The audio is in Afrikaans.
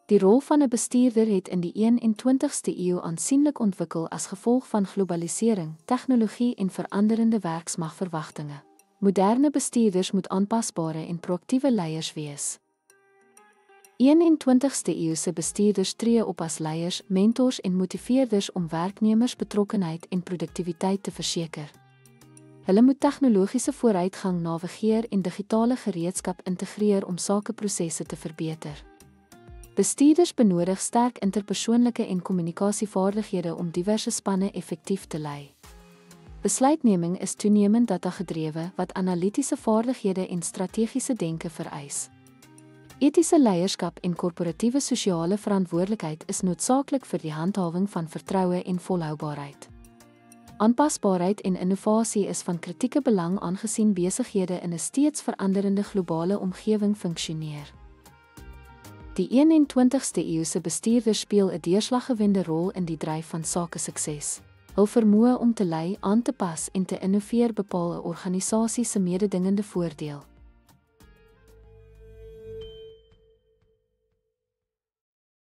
Die rol van 'n bestuurder het in die 21ste eeu aansienlik ontwikkel as gevolg van globalisering, tegnologie en veranderende werksmagverwagtinge. Moderne bestuurders moet aanpasbare en proaktiewe leiers wees. 21ste eeuse bestuurders tree op as leiers, mentors en motiveerders om werknemersbetrokkenheid en produktiwiteit te verseker. Hulle moet tegnologiese vooruitgang navigeer en digitale gereedskap integreer om sakeprosesse te verbeter. Bestuurders benodig sterk interpersoonlike en kommunikasievaardighede om diverse spanne effektief te lei. Besluitneming is toenemend datagedrewe wat analitiese vaardighede en strategiese denke vereis. Etiese leierskap en korporatiewe sosiale verantwoordelikheid is noodsaaklik vir die handhawing van vertroue en volhoubaarheid. Aanpasbaarheid en innovasie is van kritieke belang aangesien besighede in 'n steeds veranderende globale omgewing funksioneer. Die 21ste eeuse bestuurders speel 'n deurslaggewende rol in die dryf van sakesukses. Hul vermoë om te lei, aan te pas en te innoveer bepaal 'n organisasie se mededingende voordeel.